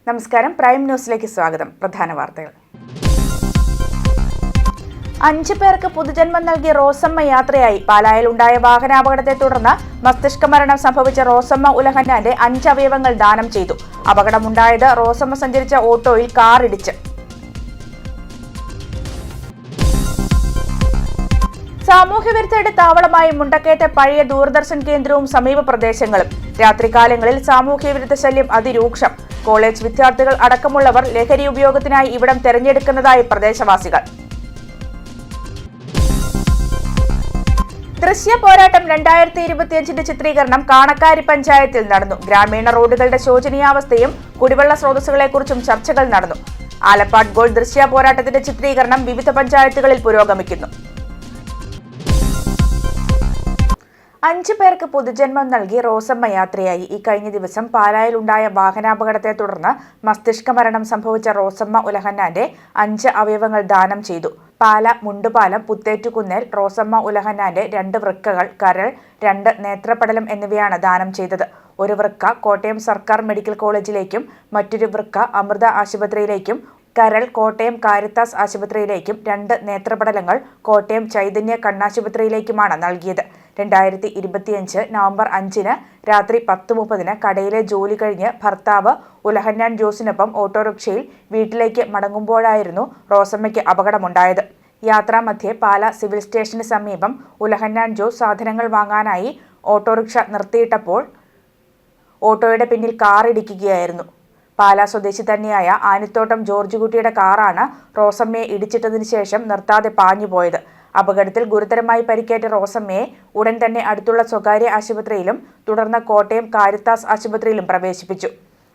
നമസ്കാരം. പ്രൈം ന്യൂസിലേക്ക് സ്വാഗതം. പ്രധാന വാർത്തകൾ. 5 പേർക്ക് പുതുജന്മം നൽകിയ റോസമ്മ യാത്രയായി. പാലായിൽ ഉണ്ടായ വാഹനാപകടത്തെ തുടർന്ന് മസ്തിഷ്ക മരണം സംഭവിച്ച റോസമ്മ ഉലഹന്നാന്റെ 5 അവയവങ്ങൾ ദാനം ചെയ്തു. അപകടമുണ്ടായത് റോസമ്മ സഞ്ചരിച്ച ഓട്ടോയിൽ കാർ ഇടിച്ച്. സാമൂഹ്യവിരുദ്ധരുടെ താവളമായി മുണ്ടക്കയത്തെ പഴയ ദൂരദർശൻ കേന്ദ്രവും സമീപ പ്രദേശങ്ങളും. രാത്രികാലങ്ങളിൽ സാമൂഹ്യവിരുദ്ധ ശല്യം അതിരൂക്ഷം. കോളേജ് വിദ്യാർത്ഥികൾ അടക്കമുള്ളവർ ലഹരി ഉപയോഗത്തിനായി ഇവിടം തെരഞ്ഞെടുക്കുന്നതായി പ്രദേശവാസികൾ. ദൃശ്യ പോരാട്ടം 2025 ചിത്രീകരണം കാണക്കാരി പഞ്ചായത്തിൽ നടന്നു. ഗ്രാമീണ റോഡുകളുടെ ശോചനീയാവസ്ഥയും കുടിവെള്ള സ്രോതസ്സുകളെക്കുറിച്ചും ചർച്ചകൾ നടന്നു. ആലപ്പാട് ഗോൾഡ് ദൃശ്യ പോരാട്ടത്തിന്റെ ചിത്രീകരണം വിവിധ പഞ്ചായത്തുകളിൽ പുരോഗമിക്കുന്നു. 5 പേർക്ക് പുതുജന്മം നൽകി റോസമ്മ യാത്രയായി. ഈ കഴിഞ്ഞ ദിവസം പാലായിൽ ഉണ്ടായ വാഹനാപകടത്തെ തുടർന്ന് മസ്തിഷ്ക മരണം സംഭവിച്ച റോസമ്മ ഉലഹന്നാന്റെ 5 അവയവങ്ങൾ ദാനം ചെയ്തു. പാല മുണ്ടുപാലം പുത്തേറ്റുകുന്നേൽ റോസമ്മ ഉലഹന്നാന്റെ 2 വൃക്കകൾ, കരൾ, 2 നേത്രപടലം എന്നിവയാണ് ദാനം ചെയ്തത്. ഒരു വൃക്ക കോട്ടയം സർക്കാർ മെഡിക്കൽ കോളേജിലേക്കും മറ്റൊരു വൃക്ക അമൃത ആശുപത്രിയിലേക്കും, കരൾ കോട്ടയം കാരിത്താസ് ആശുപത്രിയിലേക്കും, 2 നേത്രപടലങ്ങൾ കോട്ടയം ചൈതന്യ കണ്ണാശുപത്രിയിലേക്കുമാണ് നൽകിയത്. 2025 നവംബർ 5 രാത്രി 10:30 കടയിലെ ജോലി കഴിഞ്ഞ് ഭർത്താവ് ഉലഹന്നാൻ ജോസിനൊപ്പം ഓട്ടോറിക്ഷയിൽ വീട്ടിലേക്ക് മടങ്ങുമ്പോഴായിരുന്നു റോസമ്മയ്ക്ക് അപകടമുണ്ടായത്. യാത്രാമധ്യേ പാല സിവിൽ സ്റ്റേഷന് സമീപം ഉലഹന്നാൻ ജോസ് സാധനങ്ങൾ വാങ്ങാനായി ഓട്ടോറിക്ഷ നിർത്തിയിട്ടപ്പോൾ ഓട്ടോയുടെ പിന്നിൽ കാർ ഇടിക്കുകയായിരുന്നു. പാല സ്വദേശി തന്നെയായ ആനിത്തോട്ടം ജോർജ് കുട്ടിയുടെ കാറാണ് റോസമ്മയെ ഇടിച്ചിട്ടതിന് ശേഷം നിർത്താതെ പാഞ്ഞുപോയത്. അപകടത്തിൽ ഗുരുതരമായി പരിക്കേറ്റ റോസമ്മയെ ഉടൻ തന്നെ അടുത്തുള്ള സ്വകാര്യ ആശുപത്രിയിലും തുടർന്ന് കോട്ടയം കാരിത്താസ് ആശുപത്രിയിലും പ്രവേശിപ്പിച്ചു.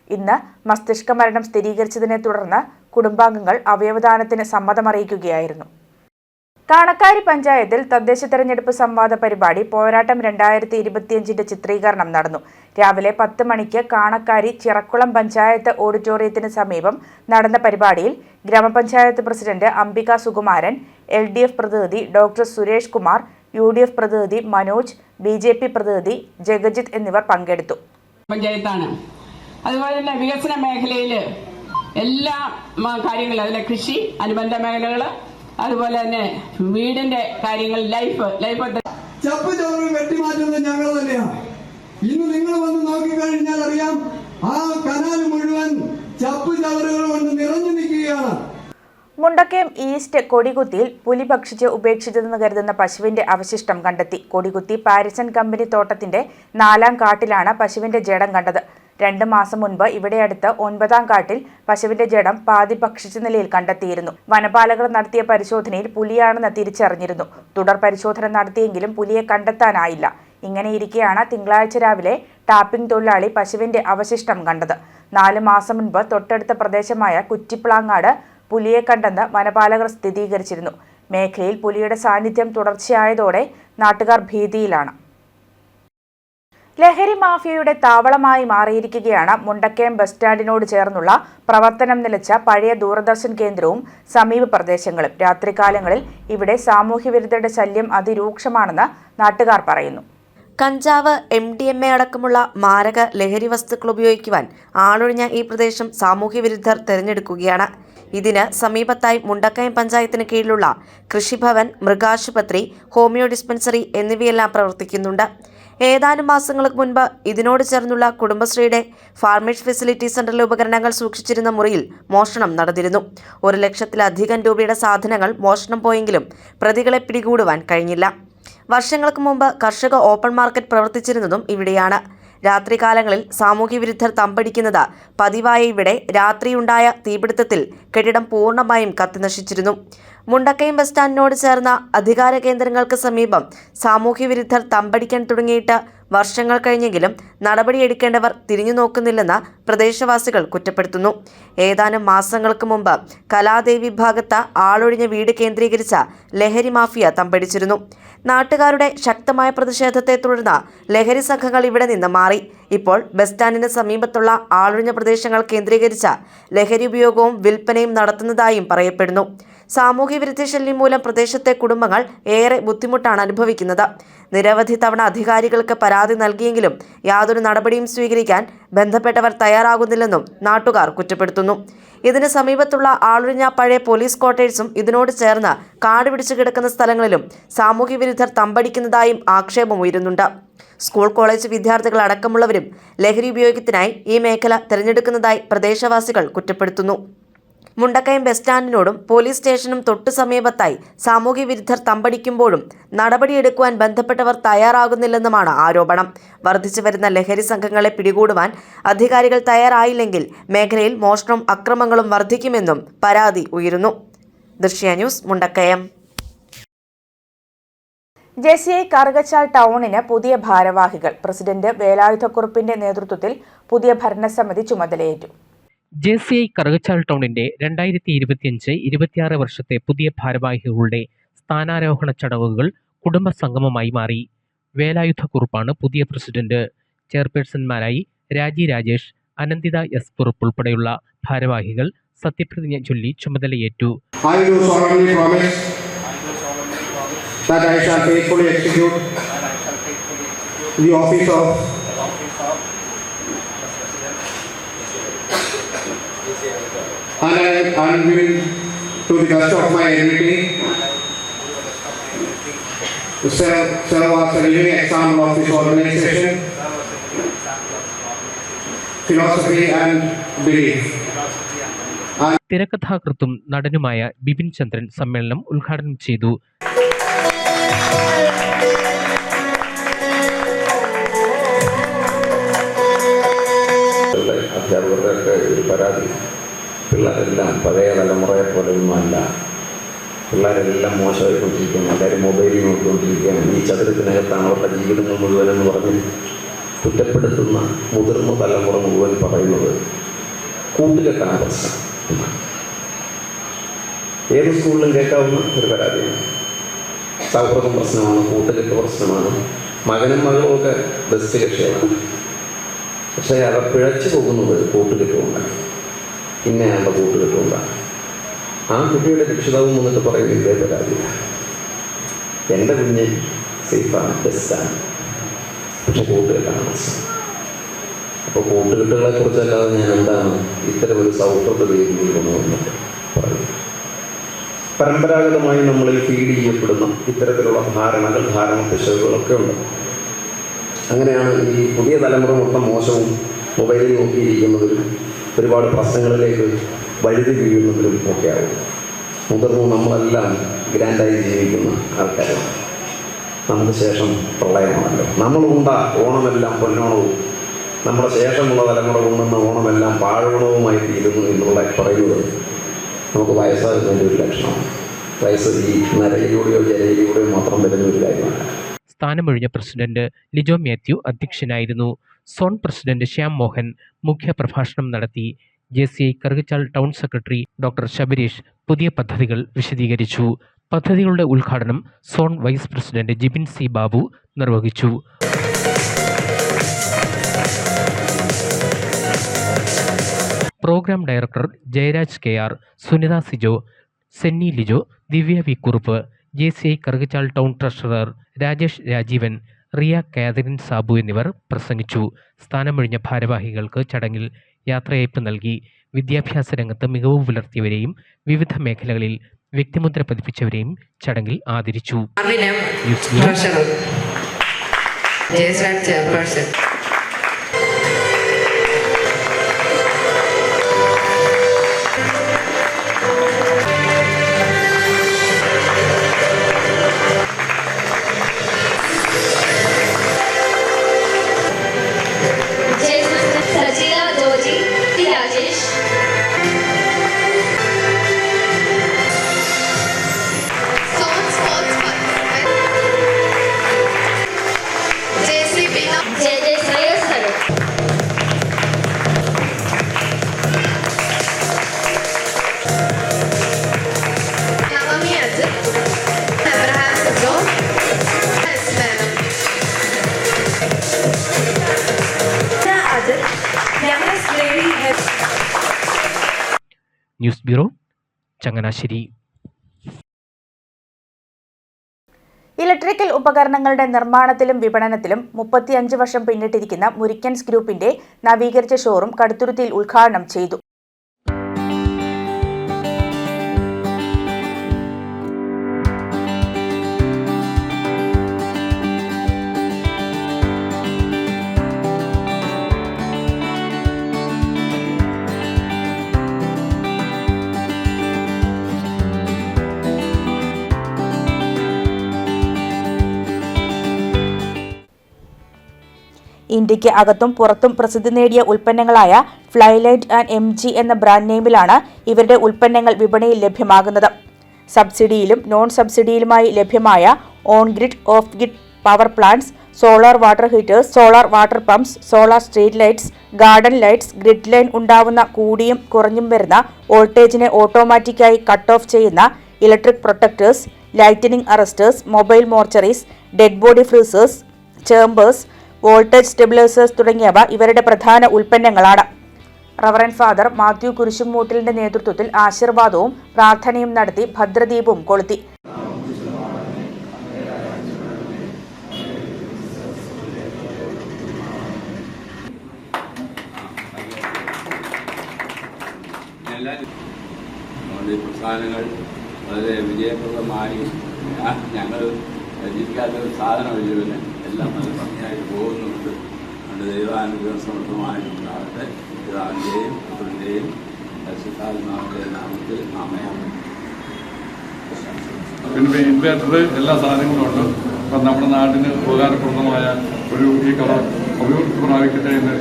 ഇന്ന് മസ്തിഷ്ക മരണം സ്ഥിരീകരിച്ചതിനെ തുടർന്ന് കുടുംബാംഗങ്ങൾ അവയവദാനത്തിന് സമ്മതമറിയിക്കുകയായിരുന്നു. കാണക്കാരി പഞ്ചായത്തിൽ തദ്ദേശ തെരഞ്ഞെടുപ്പ് സംവാദ പരിപാടി പോരാട്ടം 2025 ചിത്രീകരണം നടന്നു. രാവിലെ 10 മണിക്ക് കാണക്കാരി ചിറക്കുളം പഞ്ചായത്ത് ഓഡിറ്റോറിയത്തിന് സമീപം നടന്ന പരിപാടിയിൽ ഗ്രാമപഞ്ചായത്ത് പ്രസിഡന്റ് അംബിക സുകുമാരൻ, LDF പ്രതിനിധി ഡോക്ടർ സുരേഷ് കുമാർ, UDF പ്രതിനിധി മനോജ്, BJP പ്രതിനിധി ജഗജിത്ത് എന്നിവർ പങ്കെടുത്തു. പഞ്ചായത്താണ്. അതുപോലെ തന്നെ വികസന മേഖലയിൽ എല്ലാ കാര്യങ്ങളും, അതിലെ കൃഷി, അനുബന്ധ മേഖലകൾ, അതുപോലെ തന്നെ വീടിന്റെ കാര്യങ്ങൾ, ലൈഫ് ചപ്പ് ചവറ് വെട്ടിമാറ്റുന്നത് ഞങ്ങൾ തന്നെയാണ്. ഇന്ന് നിങ്ങൾ വന്ന് നോക്കിക്കഴിഞ്ഞാൽ അറിയാം, ആ കനാൽ മുഴുവൻ ചപ്പ് ചവറുകൾ കൊണ്ട് നിറഞ്ഞു നിൽക്കുകയാണ്. മുണ്ടക്കയം ഈസ്റ്റ് കൊടികുത്തിയിൽ പുലി ഭക്ഷിച്ച് ഉപേക്ഷിച്ചതെന്ന് കരുതുന്ന പശുവിന്റെ അവശിഷ്ടം കണ്ടെത്തി. കൊടികുത്തി പാരിസൺ കമ്പനി തോട്ടത്തിന്റെ 4ാം കാട്ടിലാണ് പശുവിന്റെ ജഡം കണ്ടത്. 2 മാസം മുൻപ് ഇവിടെ അടുത്ത് 9ാം കാട്ടിൽ പശുവിന്റെ ജഡം പാതി ഭക്ഷിച്ച നിലയിൽ കണ്ടെത്തിയിരുന്നു. വനപാലകർ നടത്തിയ പരിശോധനയിൽ പുലിയാണെന്ന് തിരിച്ചറിഞ്ഞിരുന്നു. തുടർ പരിശോധന നടത്തിയെങ്കിലും പുലിയെ കണ്ടെത്താനായില്ല. ഇങ്ങനെയിരിക്കെയാണ് തിങ്കളാഴ്ച രാവിലെ ടാപ്പിംഗ് തൊഴിലാളി പശുവിന്റെ അവശിഷ്ടം കണ്ടത്. 4 മാസം മുൻപ് തൊട്ടടുത്ത പ്രദേശമായ കുറ്റിപ്ലാങ്ങാട് പുലിയെ കണ്ടെന്ന് വനപാലകർ സ്ഥിരീകരിച്ചിരുന്നു. മേഖലയിൽ പുലിയുടെ സാന്നിധ്യം തുടർച്ചയായതോടെ നാട്ടുകാർ ഭീതിയിലാണ്. ലഹരി മാഫിയയുടെ താവളമായി മാറിയിരിക്കുകയാണ് മുണ്ടക്കയം ബസ് സ്റ്റാൻഡിനോട് ചേർന്നുള്ള പ്രവർത്തനം നിലച്ച പഴയ ദൂരദർശൻ കേന്ദ്രവും സമീപ പ്രദേശങ്ങളും. രാത്രികാലങ്ങളിൽ ഇവിടെ സാമൂഹ്യവിരുദ്ധരുടെ ശല്യം അതിരൂക്ഷമാണെന്ന് നാട്ടുകാർ പറയുന്നു. കഞ്ചാവ്, MDMA അടക്കമുള്ള മാരക ലഹരി വസ്തുക്കൾ ഉപയോഗിക്കുവാൻ ആളൊഴിഞ്ഞ ഈ പ്രദേശം സാമൂഹ്യവിരുദ്ധർ തിരഞ്ഞെടുക്കുകയാണ്. ഇതിന് സമീപത്തായി മുണ്ടക്കയം പഞ്ചായത്തിന് കീഴിലുള്ള കൃഷിഭവൻ, മൃഗാശുപത്രി, ഹോമിയോ ഡിസ്പെൻസറി എന്നിവയെല്ലാം പ്രവർത്തിക്കുന്നുണ്ട്. ഏതാനും മാസങ്ങൾക്ക് മുൻപ് ഇതിനോട് ചേർന്നുള്ള കുടുംബശ്രീയുടെ ഫാർമേഴ്സ് ഫെസിലിറ്റി സെന്ററിലെ ഉപകരണങ്ങൾ സൂക്ഷിച്ചിരുന്ന മുറിയിൽ മോഷണം നടന്നിരുന്നു. 1 ലക്ഷത്തിലധികം രൂപയുടെ സാധനങ്ങൾ മോഷണം പോയെങ്കിലും പ്രതികളെ പിടികൂടുവാൻ കഴിഞ്ഞില്ല. വർഷങ്ങൾക്ക് മുമ്പ് കർഷക ഓപ്പൺ മാർക്കറ്റ് പ്രവർത്തിച്ചിരുന്നതും ഇവിടെയാണ്. രാത്രികാലങ്ങളിൽ സാമൂഹ്യവിരുദ്ധർ തമ്പടിക്കുന്നത് പതിവായ ഇവിടെ രാത്രിയുണ്ടായ തീപിടുത്തത്തിൽ കെട്ടിടം പൂർണ്ണമായും കത്തിനശിച്ചിരുന്നു. മുണ്ടക്കയം ബസ് സ്റ്റാൻഡിനോട് ചേർന്ന അധികാര കേന്ദ്രങ്ങൾക്ക് സമീപം സാമൂഹ്യവിരുദ്ധർ തമ്പടിക്കാൻ തുടങ്ങിയിട്ട് വർഷങ്ങൾ കഴിഞ്ഞെങ്കിലും നടപടിയെടുക്കേണ്ടവർ തിരിഞ്ഞു നോക്കുന്നില്ലെന്ന് പ്രദേശവാസികൾ കുറ്റപ്പെടുത്തുന്നു. ഏതാനും മാസങ്ങൾക്ക് മുമ്പ് കലാദേവി ഭാഗത്ത് ആളൊഴിഞ്ഞ വീട് കേന്ദ്രീകരിച്ച ലഹരി മാഫിയ തമ്പടിച്ചിരുന്നു. നാട്ടുകാരുടെ ശക്തമായ പ്രതിഷേധത്തെ തുടർന്ന് ലഹരി സംഘങ്ങൾ ഇവിടെ നിന്ന് മാറി. ഇപ്പോൾ ബസ് സ്റ്റാൻഡിന് സമീപത്തുള്ള ആളൊഴിഞ്ഞ പ്രദേശങ്ങൾ കേന്ദ്രീകരിച്ച ലഹരി ഉപയോഗവും വിൽപ്പനയും നടത്തുന്നതായും പറയപ്പെടുന്നു. സാമൂഹ്യവിരുദ്ധ ശല്യം മൂലം പ്രദേശത്തെ കുടുംബങ്ങൾ ഏറെ ബുദ്ധിമുട്ടാണ് അനുഭവിക്കുന്നത്. നിരവധി തവണ അധികാരികൾക്ക് പരാതി നൽകിയെങ്കിലും യാതൊരു നടപടിയും സ്വീകരിക്കാൻ ബന്ധപ്പെട്ടവർ തയ്യാറാകുന്നില്ലെന്നും നാട്ടുകാർ കുറ്റപ്പെടുത്തുന്നു. ഇതിന് സമീപത്തുള്ള ആളൊഴിഞ്ഞ പഴയ പോലീസ് ക്വാർട്ടേഴ്സും ഇതിനോട് ചേർന്ന് കാട് പിടിച്ചു കിടക്കുന്ന സ്ഥലങ്ങളിലും സാമൂഹ്യ വിരുദ്ധർ തമ്പടിക്കുന്നതായും ആക്ഷേപമുയരുന്നുണ്ട്. സ്കൂൾ കോളേജ് വിദ്യാർത്ഥികൾ അടക്കമുള്ളവരും ലഹരി ഉപയോഗത്തിനായി ഈ മേഖല തിരഞ്ഞെടുക്കുന്നതായി പ്രദേശവാസികൾ കുറ്റപ്പെടുത്തുന്നു. മുണ്ടക്കയം ബസ് സ്റ്റാൻഡിനോടും പോലീസ് സ്റ്റേഷനും തൊട്ടു സമീപത്തായി സാമൂഹ്യ വിരുദ്ധർ തമ്പടിക്കുമ്പോഴും നടപടിയെടുക്കുവാൻ ബന്ധപ്പെട്ടവർ തയ്യാറാകുന്നില്ലെന്നുമാണ് ആരോപണം. വർദ്ധിച്ചു വരുന്ന ലഹരി സംഘങ്ങളെ പിടികൂടുവാൻ അധികാരികൾ തയ്യാറായില്ലെങ്കിൽ മേഖലയിൽ മോഷണവും അക്രമങ്ങളും വർദ്ധിക്കുമെന്നും പരാതി ഉയരുന്നു. ദൃശ്യ ന്യൂസ്, മുണ്ടക്കയം. JCI കറുകച്ചാൽ ടൗണിന് പുതിയ ഭാരവാഹികൾ. പ്രസിഡന്റ് വേലായുധക്കുറുപ്പിന്റെ നേതൃത്വത്തിൽ പുതിയ ഭരണസമിതി ചുമതലയേറ്റു. JCI കറുകച്ചാൽ ടൗണിന്റെ 2025-26 വർഷത്തെ പുതിയ ഭാരവാഹികളുടെ സ്ഥാനാരോഹണ ചടങ്ങുകൾ കുടുംബസംഗമമായി മാറി. വേലായുധക്കുറുപ്പാണ് പുതിയ പ്രസിഡന്റ്. ചെയർപേഴ്സൺമാരായി രാജി രാജേഷ്, അനന്തിത S. കുറുപ്പ് ഉൾപ്പെടെയുള്ള ഭാരവാഹികൾ സത്യപ്രതിജ്ഞ ചൊല്ലി ചുമതലയേറ്റു. That I shall faithfully execute the office of and I am giving to the best of my ability to serve as a living example of this organization, philosophy and belief. തിരക്കഥാകൃത്തും നടനുമായ ബിപിൻ ചന്ദ്രൻ സമ്മേളനം ഉദ്ഘാടനം ചെയ്തു. അധ്യാപകരുടെ ഒരു പരാതി, പിള്ളേരെല്ലാം പഴയ തലമുറയെ പോലെയൊന്നുമല്ല, പിള്ളേരെല്ലാം മോശമായിക്കൊണ്ടിരിക്കുകയാണ്, എല്ലാവരും മൊബൈലിൽ നോക്കിക്കൊണ്ടിരിക്കുകയാണ്, ഈ ചതുരത്തിനകത്താണ് അവരുടെ ജീവിതങ്ങൾ മുഴുവനെന്ന് പറഞ്ഞ് കുറ്റപ്പെടുത്തുന്ന മുതിർന്ന തലമുറ മുഴുവൻ പറയുന്നത് കൂട്ടുകെട്ടാണ് പ്രശ്നം. ഏത് സ്കൂളിലും കേൾക്കാവുന്ന ഒരു പരാതിയാണ്. സൗഹൃദം പ്രശ്നമാണ്, കൂട്ടുകെട്ട് പ്രശ്നമാണ്, മകനും മകളും ഒക്കെ ബെസ്റ്റ് കക്ഷികളാണ്. പക്ഷേ അവർ പിഴച്ചു പോകുന്നത് കൂട്ടുകെട്ടുകൊണ്ടാണ്, ഇന്നയാളുടെ കൂട്ടുകെട്ടുകൊണ്ടാണ്. ആ കുട്ടിയുടെ രക്ഷിതാവും വന്നിട്ട് പറയുന്നത് ഇതേ പരാതിയില്ല, എൻ്റെ കുഞ്ഞ് സേഫാണ്, ബെസ്റ്റാണ്, പക്ഷെ കൂട്ടുകെട്ടാണ് പ്രശ്നം. അപ്പോൾ കൂട്ടുകെട്ടുകളെ കുറിച്ചല്ലാതെ ഞാൻ എന്താണ് ഇത്തരം ഒരു സൗഹൃദ വേദിയിൽ കൊണ്ടുവന്നിട്ട് പറയുന്നത്. പരമ്പരാഗതമായി നമ്മളിൽ ഫീഡ് ചെയ്യപ്പെടുന്ന ഇത്തരത്തിലുള്ള ധാരണ പിശകുകളൊക്കെ ഉണ്ട്. അങ്ങനെയാണ് ഈ പുതിയ തലമുറ മൊത്തം മോശവും മൊബൈലിൽ നോക്കിയിരിക്കുന്നതിലും ഒരുപാട് പ്രശ്നങ്ങളിലേക്ക് വഴുതി വീഴുന്നതിലും ഒക്കെ ആവും. മുതിർന്നു നമ്മളെല്ലാം ഗ്രാൻഡായി ജീവിക്കുന്ന ആൾക്കാരാണ്. നമുക്ക് ശേഷം പ്രളയമാണല്ലോ. നമ്മളുണ്ട ഓണമെല്ലാം പൊന്നോണവും നമ്മുടെ ശേഷമുള്ള തലമുറ കൊണ്ടുവന്ന ഓണമെല്ലാം പാഴോണവുമായി തീരുന്നു എന്നുള്ള പറയുന്നത് നമുക്ക് വയസ്സാകുന്നതിൻ്റെ ഒരു ലക്ഷണമാണ്. വയസ്സ് ഈ നരയിലൂടെയോ ജലയിലൂടെയോ മാത്രം വരുന്ന ഒരു കാര്യമാണ്. സ്ഥാനമൊഴിഞ്ഞ പ്രസിഡന്റ് ലിജോ മാത്യു അധ്യക്ഷനായിരുന്നു. സോൺ പ്രസിഡന്റ് ശ്യാം മോഹൻ മുഖ്യപ്രഭാഷണം നടത്തി. JCI Karukachal town secretary doctor Sabarish പുതിയ പദ്ധതികൾ വിശദീകരിച്ചു. പദ്ധതികളുടെ ഉദ്ഘാടനം zone vice president Jibin C. Babu നിർവഹിച്ചു. Programme director Jayaraj KR, Sunitha Sijo, Senny Lijo, Divya V. Kurup, JCI Karukachal town treasurer Rajesh Rajeevan, Riya Catherine Sabu എന്നിവർ പ്രസംഗിച്ചു. സ്ഥാനമൊഴിഞ്ഞ ഭാരവാഹികൾക്ക് ചടങ്ങിൽ യാത്രയയപ്പ് നൽകി. വിദ്യാഭ്യാസ രംഗത്ത് മികവ് പുലർത്തിയവരെയും വിവിധ മേഖലകളിൽ വ്യക്തിമുദ്ര പതിപ്പിച്ചവരെയും ചടങ്ങിൽ ആദരിച്ചു. News bureau, Changanassery. ഇലക്ട്രിക്കൽ ഉപകരണങ്ങളുടെ നിർമ്മാണത്തിലും വിപണനത്തിലും 35 വർഷം പിന്നിട്ടിരിക്കുന്ന മുരിക്കൻസ് ഗ്രൂപ്പിന്റെ നവീകരിച്ച ഷോറൂം കടുത്തുരുത്തിയിൽ ഉദ്ഘാടനം ചെയ്തു. ഇന്ത്യക്ക് അകത്തും പുറത്തും പ്രസിദ്ധി നേടിയ ഉൽപ്പന്നങ്ങളായ ഫ്ലൈലൈറ്റ് ആൻഡ് MG എന്ന ബ്രാൻഡ് നെയിമിലാണ് ഇവരുടെ ഉൽപ്പന്നങ്ങൾ വിപണിയിൽ ലഭ്യമാകുന്നത്. സബ്സിഡിയിലും നോൺ സബ്സിഡിയിലുമായി ലഭ്യമായ on grid, off grid power plants, solar water heaters, solar water pumps, solar street lights, garden lights, grid line ഉണ്ടാവുന്ന കൂടിയും കുറഞ്ഞും വരുന്ന വോൾട്ടേജിനെ ഓട്ടോമാറ്റിക്കായി കട്ട് ഓഫ് ചെയ്യുന്ന electric protectors, lightning arresters, mobile mortuaries, dead body freezers, chambers, voltage stabilisers തുടങ്ങിയവ ഇവരുടെ പ്രധാന ഉൽപ്പന്നങ്ങളാണ്. റവറൻഡ് ഫാദർ മാത്യു കുരിശുമൂട്ടിലിന്റെ നേതൃത്വത്തിൽ ആശീർവാദവും പ്രാർത്ഥനയും നടത്തി ഭദ്രദീപവും കൊളുത്തി. പ്രസ്ഥാനങ്ങൾ വളരെ വിജയപ്രദമായി ഞങ്ങൾ രചിക്കാത്തൊരു സാധനമില്ല, എല്ലാം നല്ല ഭംഗിയായിട്ട് പോകുന്നുണ്ട്. അതുകൊണ്ട് ദൈവാനുഗ്രഹം സമൃദ്ധമായിട്ടുണ്ടാകട്ടെ. പിതാവിൻ്റെയും പുത്രൻ്റെയും പരിശുദ്ധാത്മാവിൻ്റെ നാമത്തിൽ ആമേൻ. പിന്നെ ഇൻവേർട്ടർ എല്ലാ സാധനങ്ങളും ഉണ്ട്. അപ്പം നമ്മുടെ നാടിന് ഉപകാരപ്രദമായ ഈ കട അഭിവൃദ്ധി പ്രാപിക്കട്ടെ എന്ന്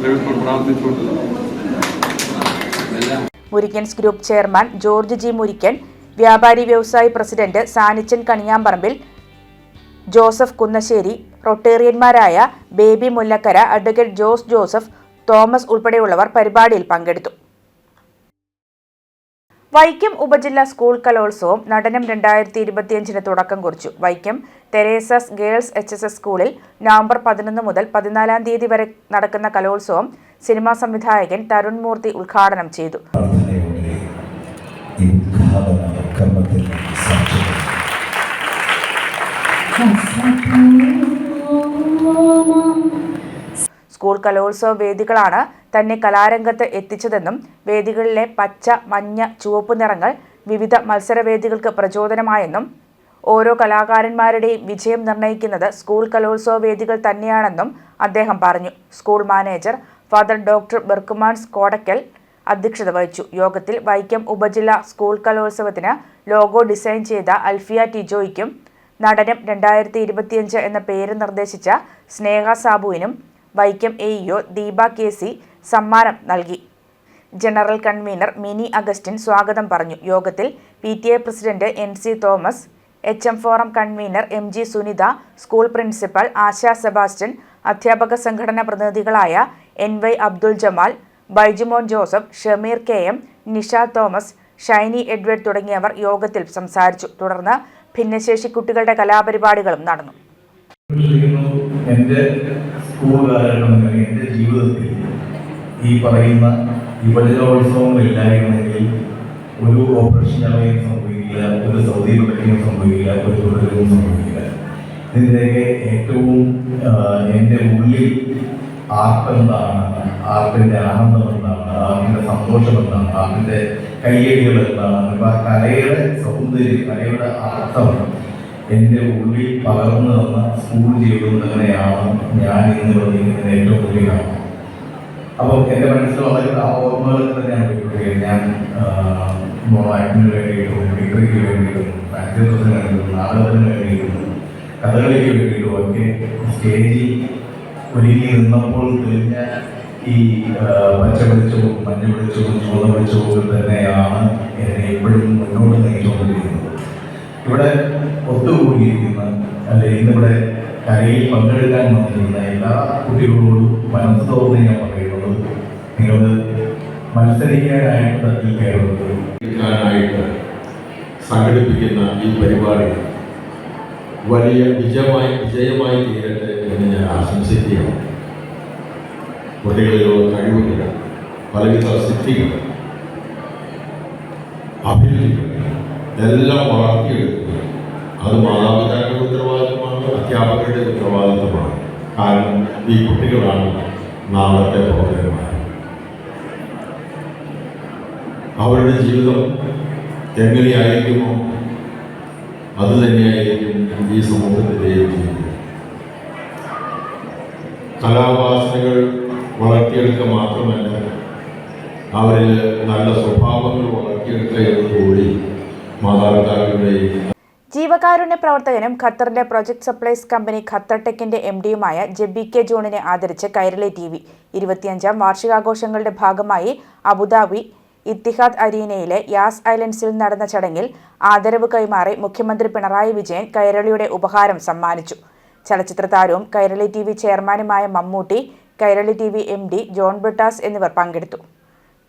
ദൈവത്തോട് പ്രാർത്ഥിച്ചുകൊണ്ട് Murickens group chairman George G Murickan, വ്യാപാരി വ്യവസായി പ്രസിഡന്റ് സാനിച്ചൻ കണിയാമ്പറമ്പിൽ, ജോസഫ് കുന്നശ്ശേരി, റൊട്ടേറിയന്മാരായ Baby Mullakkara, advocate Jose Joseph, Thomas ഉൾപ്പെടെയുള്ളവർ പരിപാടിയിൽ പങ്കെടുത്തു. വൈക്കം ഉപജില്ലാ സ്കൂൾ കലോത്സവം നടനം 2025 തുടക്കം കുറിച്ചു. വൈക്കം തെരേസസ് ഗേൾസ് HSS സ്കൂളിൽ നവംബർ 11 മുതൽ 14 തീയതി വരെ നടക്കുന്ന കലോത്സവം സിനിമാ സംവിധായകൻ തരുൺ മൂർത്തി ഉദ്ഘാടനം ചെയ്തു. സ്കൂൾ കലോത്സവ വേദികളാണ് തന്നെ കലാരംഗത്ത് എത്തിച്ചതെന്നും വേദികളിലെ പച്ച, മഞ്ഞ, ചുവപ്പ് നിറങ്ങൾ വിവിധ മത്സരവേദികൾക്ക് പ്രചോദനമായെന്നും ഓരോ കലാകാരന്മാരുടെയും വിജയം നിർണ്ണയിക്കുന്നത് സ്കൂൾ കലോത്സവ വേദികൾ തന്നെയാണെന്നും അദ്ദേഹം പറഞ്ഞു. School manager father doctor Berchmans Kodakkal അധ്യക്ഷത വഹിച്ചു. യോഗത്തിൽ വൈക്കം ഉപജില്ലാ സ്കൂൾ കലോത്സവത്തിന് ലോഗോ ഡിസൈൻ ചെയ്ത അൽഫിയ ടിജോയ്ക്കും നടനം 2025 എന്ന പേര് നിർദ്ദേശിച്ച സ്നേഹ സാബുവിനും വൈക്കം AEO ദീപ KC സമ്മാനം നൽകി. ജനറൽ കൺവീനർ മിനി അഗസ്റ്റിൻ സ്വാഗതം പറഞ്ഞു. യോഗത്തിൽ PTA president NC Thomas, HM forum convener MG Sunitha, school principal Asha Sebastian, അധ്യാപക സംഘടനാ പ്രതിനിധികളായ NY Abdul Jamal, Baijumon Joseph, Shameer KM, Nisha Thomas, Shiny Edward തുടങ്ങിയവർ യോഗത്തിൽ സംസാരിച്ചു. തുടർന്ന് ഭിന്നശേഷി കുട്ടികളുടെ കലാപരിപാടികളും നടന്നു. എൻ്റെ സ്കൂൾ കാലഘട്ടങ്ങളിൽ എൻ്റെ ജീവിതത്തിൽ ഈ പറയുന്ന യുവജനോത്സവങ്ങളില്ലായിരുന്നെങ്കിൽ ഒരു ഓപ്പറേഷൻ ജാവയും സംഭവിക്കില്ല, ഒരു സൗദി പ്രൊഡക്റ്റും സംഭവിക്കില്ല, ഒരു തുടരും സംഭവിക്കില്ല. ഇതിൻ്റെയൊക്കെ ഏറ്റവും എൻ്റെ ഉള്ളിൽ ആർക്കെന്താണ്, ആർക്കിൻ്റെ ആനന്ദം എന്താണ്, ആർക്കിൻ്റെ സന്തോഷം എന്താണ്, ആർക്കിൻ്റെ കയ്യടികൾ എന്താണ്, കലയുടെ സൗന്ദര്യം, കലയുടെ അർത്ഥം എൻ്റെ ഉള്ളിൽ പകർന്നു തന്ന സ്കൂൾ ജീവിതം തന്നെയാണ് ഞാൻ ഇന്ന് പറഞ്ഞിരിക്കുന്ന ഏറ്റവും വലിയ കാരണം. അപ്പോൾ എൻ്റെ മനസ്സിൽ വളരെ ആ ഓർമ്മകൾ തന്നെയാണ് പോയിക്കൊണ്ടിരിക്കുന്നത്. ഞാൻ ആക്ടിന് വേണ്ടിയിട്ടും, ഡിഗ്രിക്ക് വേണ്ടിയിട്ടും, ഫാക്ടറിന് വേണ്ടിയിട്ടും, നാടകത്തിന് വേണ്ടിയിട്ടും, കഥകളിക്ക് വേണ്ടിയിട്ടും ഒക്കെ സ്റ്റേജിൽ ഒരുങ്ങി നിന്നപ്പോൾ തെളിഞ്ഞ ഈ പച്ച വെളിച്ചവും മഞ്ഞ വെളിച്ചവും ചുവന്ന വെളിച്ചവും തന്നെയാണ് എന്നെ എപ്പോഴും മുന്നോട്ട് നയിച്ചുകൊണ്ടിരിക്കുന്നത്. ഇവിടെ ഒത്തുകൂടിയിരിക്കുന്ന അല്ലെങ്കിൽ ഇന്നിവിടെ കലയിൽ പങ്കെടുക്കാൻ വന്നിരിക്കുന്ന എല്ലാ കുട്ടികളോടും മനസ്സ് തോന്നി ഞാൻ പറയുന്നത്, നിങ്ങൾ മത്സരിക്കാനായിട്ട് തട്ടിൽ കയറുന്നത് സംഘടിപ്പിക്കുന്ന ഈ പരിപാടി വലിയ വിജയമായി തീരട്ടെ എന്ന് ഞാൻ ആശംസിക്കുകയാണ്. കുട്ടികളിലുള്ള കഴിവുകൾ, പലവിധ സിദ്ധികൾ, അഭിരുചികൾ എല്ലാം വളർത്തിയെടുക്കുക, അത് മാതാപിതാക്കളുടെ ഉത്തരവാദിത്വമാണ്, അധ്യാപകരുടെ ഉത്തരവാദിത്വമാണ്. കാരണം ഈ കുട്ടികളാണ് നാളത്തെ പൗരന്മാർ. അവരുടെ ജീവിതം എങ്ങനെയായിരിക്കുമോ അത് തന്നെയായിരിക്കും ഈ സമൂഹത്തിൻ്റെയും ജീവിതം. കലാവാസനകൾ വളർത്തിയെടുക്കുക മാത്രമല്ല, അവരിൽ നല്ല സ്വഭാവങ്ങൾ വളർത്തിയെടുക്കുക എന്നതുകൂടി മാതാപിതാക്കളുടെയും. ജീവകാരുണ്യ പ്രവർത്തകനും ഖത്തറിന്റെ പ്രൊജക്ട് സപ്ലൈസ് കമ്പനി ഖത്തർ ടെക്കിന്റെ MD-യുമായ ജെബി കെ ജോണിനെ ആദരിച്ച് കൈരളി TV 25ാം വാർഷികാഘോഷങ്ങളുടെ ഭാഗമായി അബുദാബി ഇത്തിഹാദ് അരീനയിലെ യാസ് ഐലൻഡ്സിൽ നടന്ന ചടങ്ങിൽ ആദരവ് കൈമാറി മുഖ്യമന്ത്രി പിണറായി വിജയൻ കൈരളിയുടെ ഉപഹാരം സമ്മാനിച്ചു. ചലച്ചിത്ര താരവും കൈരളി TV ചെയർമാനുമായ മമ്മൂട്ടി, കൈരളി TV MD ജോൺ ബ്രിട്ടാസ് എന്നിവർ പങ്കെടുത്തു.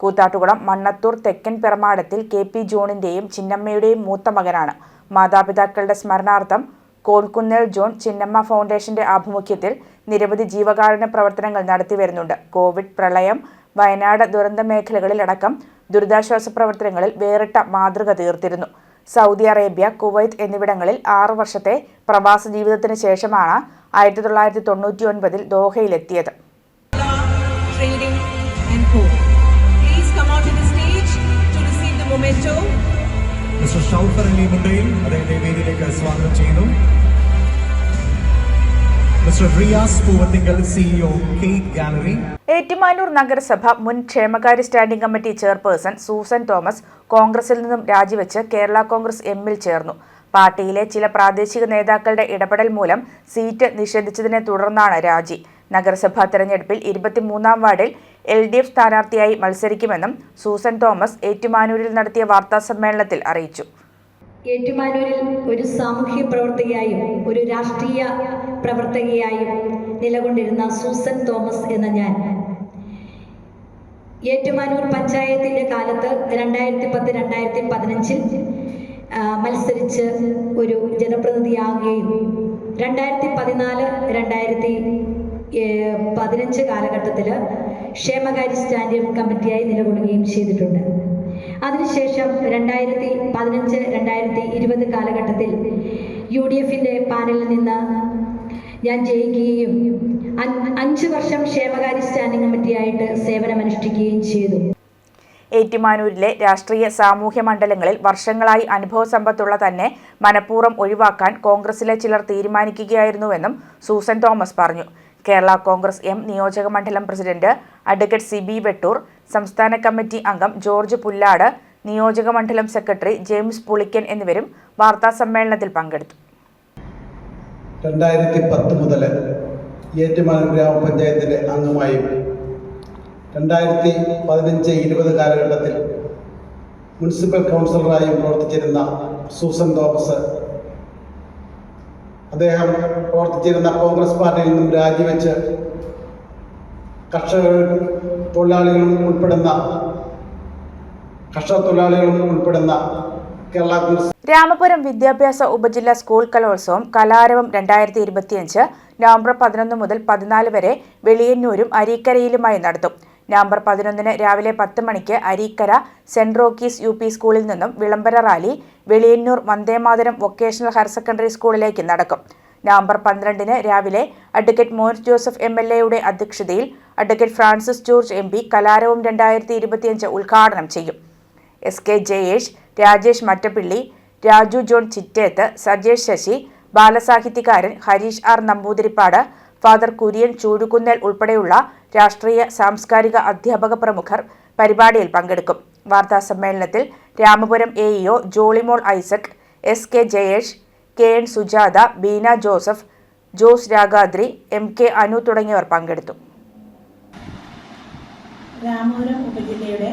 കൂത്താട്ടുകുളം മണ്ണത്തൂർ തെക്കൻ പെറമാടത്തിൽ KP ജോണിന്റെയും ചിന്നമ്മയുടെയും മൂത്ത മകനാണ്. മാതാപിതാക്കളുടെ സ്മരണാർത്ഥം കോൽക്കുന്നേൽ ജോൺ ചിന്നമ്മ ഫൗണ്ടേഷന്റെ ആഭിമുഖ്യത്തിൽ നിരവധി ജീവകാരുണ്യ പ്രവർത്തനങ്ങൾ നടത്തിവരുന്നുണ്ട്. കോവിഡ്, പ്രളയം, വയനാട് ദുരന്ത മേഖലകളിലടക്കം ദുരിതാശ്വാസ പ്രവർത്തനങ്ങളിൽ വേറിട്ട മാതൃക തീർത്തിരുന്നു. സൗദി അറേബ്യ, കുവൈത്ത് എന്നിവിടങ്ങളിൽ 6 വർഷത്തെ പ്രവാസ ജീവിതത്തിന് ശേഷമാണ് 1999 ദോഹയിലെത്തിയത്. മിസ്റ്റർ ഷൗഫർ അലി മുണ്ടയിൽ അദ്ദേഹത്തെ വേദിയിലേക്ക് സ്വാഗതം ചെയ്യുന്നു. Mister Riyas Poovathinkal, CEO, cake gallery. Ettumanoor നഗരസഭ മുൻ ക്ഷേമകാര്യ standing committee chairperson Susan Thomas കോൺഗ്രസിൽ നിന്നും രാജിവെച്ച് കേരള കോൺഗ്രസ് എമ്മിൽ ചേർന്നു. പാർട്ടിയിലെ ചില പ്രാദേശിക നേതാക്കളുടെ ഇടപെടൽ മൂലം സീറ്റ് നിഷേധിച്ചതിനെ തുടർന്നാണ് രാജി. നഗരസഭാ തെരഞ്ഞെടുപ്പിൽ 23ാം വാർഡിൽ LDF സ്ഥാനാർത്ഥിയായി മത്സരിക്കുമെന്നും സൂസൻ തോമസ് ഏറ്റുമാനൂരിൽ നടത്തിയ വാർത്താസമ്മേളനത്തിൽ അറിയിച്ചു. ഏറ്റുമാനൂരിൽ ഒരു സാമൂഹ്യ പ്രവർത്തകയായും ഒരു രാഷ്ട്രീയ പ്രവർത്തകയായും നിലകൊണ്ടിരുന്ന സൂസൻ തോമസ് എന്ന ഞാൻ ഏറ്റുമാനൂർ പഞ്ചായത്തിൻ്റെ കാലത്ത് 2010-2015 മത്സരിച്ച് ഒരു ജനപ്രതിനിധിയാകുകയും 2014-2015 കാലഘട്ടത്തിൽ ക്ഷേമകാര്യ സ്റ്റാൻഡിംഗ് കമ്മിറ്റിയായി നിലകൊള്ളുകയും ചെയ്തിട്ടുണ്ട്. അതിനുശേഷം 2015-2020 കാലഘട്ടത്തിൽ UDFന്റെ പാനലിൽ നിന്ന് ഞാൻ ജയിക്കുകയും 5 വർഷം ക്ഷേമകാര്യ സ്റ്റാൻഡിംഗ് കമ്മിറ്റിയായിട്ട് സേവനമനുഷ്ഠിക്കുകയും ചെയ്തു. ഏറ്റുമാനൂരിലെ രാഷ്ട്രീയ സാമൂഹ്യ മണ്ഡലങ്ങളിൽ വർഷങ്ങളായി അനുഭവ സമ്പത്തുള്ള തന്നെ മനഃപൂർവ്വം ഒഴിവാക്കാൻ കോൺഗ്രസിലെ ചിലർ തീരുമാനിക്കുകയായിരുന്നുവെന്നും സൂസൻ തോമസ് പറഞ്ഞു. കേരള കോൺഗ്രസ് എം നിയോജക മണ്ഡലം പ്രസിഡന്റ് അഡ്വക്കേറ്റ് CB വെട്ടൂർ, സംസ്ഥാന കമ്മിറ്റി അംഗം ജോർജ് പുല്ലാട്, നിയോജക മണ്ഡലം സെക്രട്ടറി ജെയിംസ് പുളിക്കൻ എന്നിവരും വാർത്താസമ്മേളനത്തിൽ പങ്കെടുത്തു. 2010 മുതൽ ഏറ്റുമാനൂർ ഗ്രാമപഞ്ചായത്തിൻ്റെ അംഗമായും 2015-20 കാലഘട്ടത്തിൽ മുനിസിപ്പൽ കൗൺസിലറായും പ്രവർത്തിച്ചിരുന്ന സൂസൻ തോമസ് അദ്ദേഹം പ്രവർത്തിച്ചിരുന്ന കോൺഗ്രസ് പാർട്ടിയിൽ നിന്നും രാജിവെച്ച് കർഷക തൊഴിലാളികളും ഉൾപ്പെടുന്ന കേരള കോൺഗ്രസ്. രാമപുരം വിദ്യാഭ്യാസ ഉപജില്ലാ സ്കൂൾ കലോത്സവം കലാരവം 2025 നവംബർ 11 മുതൽ 14 വരെ വെളിയന്നൂരും അരീക്കരയിലുമായി നടത്തും. നവംബർ 11 രാവിലെ 10 മണിക്ക് അരീക്കര സെന്റ് റോക്കീസ് UP സ്കൂളിൽ നിന്നും വിളംബര rally Veliyannur Vandemataram vocational higher secondary സ്കൂളിലേക്ക് നടക്കും. നവംബർ 12 രാവിലെ അഡ്വക്കേറ്റ് മോൻസ് ജോസഫ് MLA-യുടെ അധ്യക്ഷതയിൽ advocate Francis George MP Kalaravam 2025 ഉദ്ഘാടനം ചെയ്യും. SK ജയേഷ്, രാജേഷ് മറ്റപ്പിള്ളി, രാജു ജോൺ ചിറ്റേത്ത്, സജേഷ് ശശി, ബാലസാഹിത്യകാരൻ ഹരീഷ് R നമ്പൂതിരിപ്പാട്, ഫാദർ കുര്യൻ ചൂടുകുന്നേൽ ഉൾപ്പെടെയുള്ള രാഷ്ട്രീയ സാംസ്കാരിക അധ്യാപക പ്രമുഖർ പരിപാടിയിൽ പങ്കെടുക്കും. വാർത്താസമ്മേളനത്തിൽ Ramapuram AEO Jollymol Isaac, SK Jayesh, KN Sujatha, Beena Joseph, Jose Ragadri, MK Anu തുടങ്ങിയവർ പങ്കെടുത്തു. രാമപുരം ഉപജില്ലയുടെ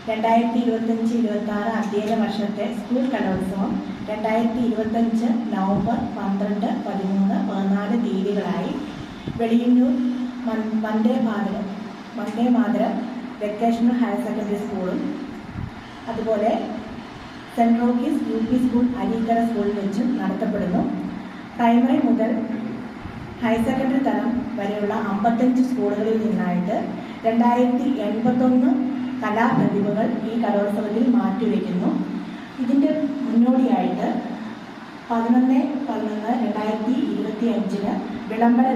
2025-26 അധ്യയന വർഷത്തെ സ്കൂൾ കലോത്സവം 2025 നവംബർ 12, 13, 14 തീയതികളായി Veliyannoor Vandemataram vocational higher secondary സ്കൂളും അതുപോലെ saint Rockies UP school Areekkara സ്കൂളിൽ വെച്ചും നടത്തപ്പെടുന്നു. പ്രൈമറി മുതൽ ഹയർ സെക്കൻഡറി തലം വരെയുള്ള 55 സ്കൂളുകളിൽ നിന്നായിട്ട് 2081 കലാപ്രതിഭകൾ ഈ കലോത്സവത്തിൽ മാറ്റിവെക്കുന്നു. ഇതിൻ്റെ മുന്നോടിയായിട്ട് 11/11/2025 വിളംബര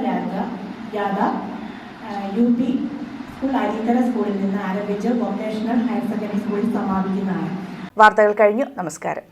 ജാഥ UP സ്കൂൾ അരീക്കര സ്കൂളിൽ നിന്ന് ആരംഭിച്ച് വൊക്കേഷണൽ ഹയർ സെക്കൻഡറി സ്കൂളിൽ സമാപിക്കുന്നതാണ്. വാർത്തകൾ കഴിഞ്ഞു. നമസ്കാരം.